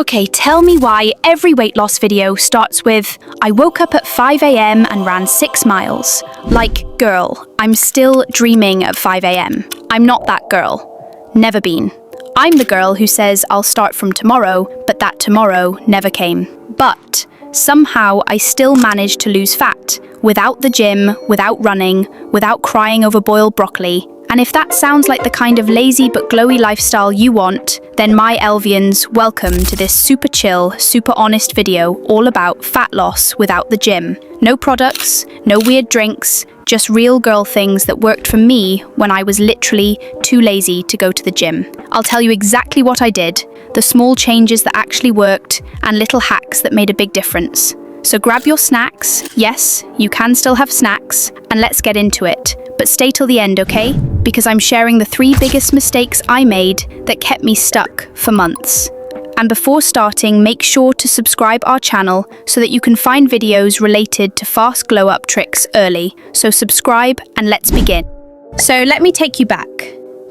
Okay, tell me why every weight loss video starts with, I woke up at 5 a.m. and ran 6 miles. Like, girl, I'm still dreaming at 5 a.m. I'm not that girl. Never been. I'm the girl who says I'll start from tomorrow, but that tomorrow never came. But somehow I still managed to lose fat, without the gym, without running, without crying over boiled broccoli. And if that sounds like the kind of lazy but glowy lifestyle you want, then my Elvians, welcome to this super chill, super honest video all about fat loss without the gym. No products, no weird drinks, just real girl things that worked for me when I was literally too lazy to go to the gym. I'll tell you exactly what I did, the small changes that actually worked, and little hacks that made a big difference. So grab your snacks, yes, you can still have snacks, and let's get into it. But stay till the end, okay? Because I'm sharing the 3 biggest mistakes I made that kept me stuck for months. And before starting, make sure to subscribe our channel so that you can find videos related to fast glow up tricks early. So subscribe and let's begin. So let me take you back.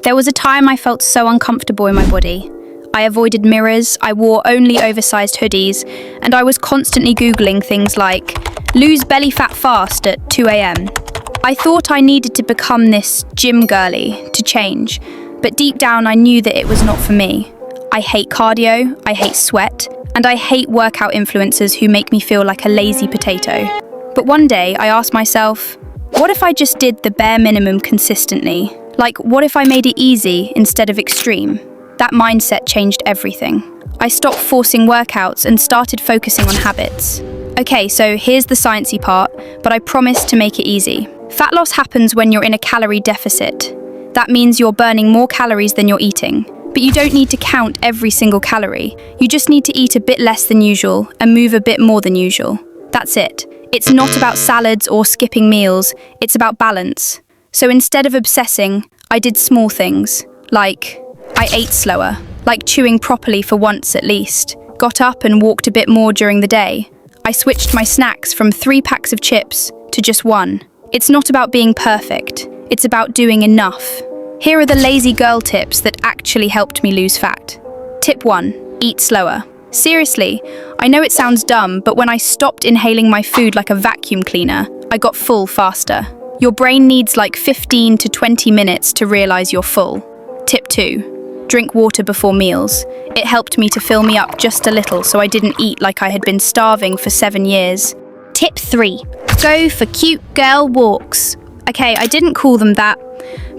There was a time I felt so uncomfortable in my body. I avoided mirrors, I wore only oversized hoodies, and I was constantly Googling things like, lose belly fat fast at 2 a.m. I thought I needed to become this gym girly to change, but deep down I knew that it was not for me. I hate cardio, I hate sweat, and I hate workout influencers who make me feel like a lazy potato. But one day I asked myself, what if I just did the bare minimum consistently? Like, what if I made it easy instead of extreme? That mindset changed everything. I stopped forcing workouts and started focusing on habits. Okay, so here's the sciencey part, but I promise to make it easy. Fat loss happens when you're in a calorie deficit. That means you're burning more calories than you're eating. But you don't need to count every single calorie. You just need to eat a bit less than usual and move a bit more than usual. That's it. It's not about salads or skipping meals, it's about balance. So instead of obsessing, I did small things, like I ate slower, like chewing properly for once at least, got up and walked a bit more during the day. I switched my snacks from 3 packs of chips to just 1. It's not about being perfect, it's about doing enough. Here are the lazy girl tips that actually helped me lose fat. Tip 1, eat slower. Seriously, I know it sounds dumb, but when I stopped inhaling my food like a vacuum cleaner, I got full faster. Your brain needs like 15 to 20 minutes to realize you're full. Tip 2, drink water before meals. It helped me to fill me up just a little so I didn't eat like I had been starving for 7 years. Tip 3, go for cute girl walks. Okay, I didn't call them that,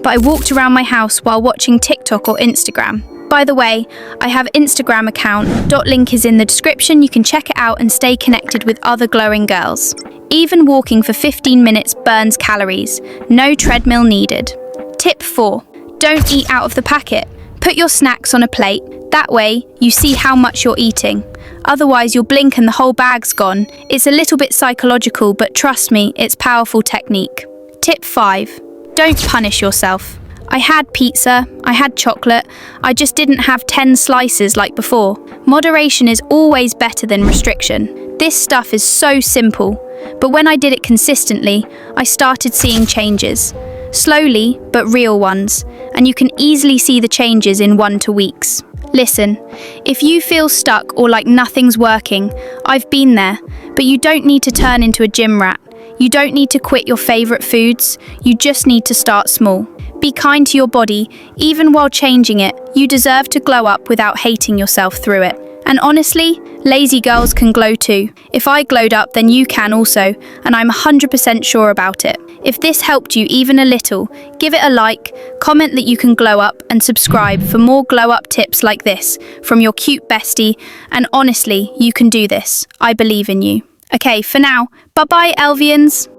but I walked around my house while watching TikTok or Instagram. By the way, I have Instagram account, link is in the description, you can check it out and stay connected with other glowing girls. Even walking for 15 minutes burns calories, no treadmill needed. Tip 4, don't eat out of the packet. Put your snacks on a plate, that way you see how much you're eating. Otherwise you'll blink and the whole bag's gone. It's a little bit psychological, but trust me, it's powerful technique. Tip 5, don't punish yourself. I had pizza, I had chocolate, I just didn't have 10 slices like before. Moderation is always better than restriction. This stuff is so simple, but when I did it consistently, I started seeing changes. Slowly, but real ones, and you can easily see the changes in 1 to 2 weeks. Listen, if you feel stuck or like nothing's working, I've been there, but you don't need to turn into a gym rat. You don't need to quit your favorite foods, you just need to start small. Be kind to your body, even while changing it. You deserve to glow up without hating yourself through it. And honestly, lazy girls can glow too. If I glowed up, then you can also, and I'm 100% sure about it. If this helped you even a little, give it a like, comment that you can glow up, and subscribe for more glow up tips like this from your cute bestie. And honestly, you can do this. I believe in you. Okay, for now, bye-bye, Elvians.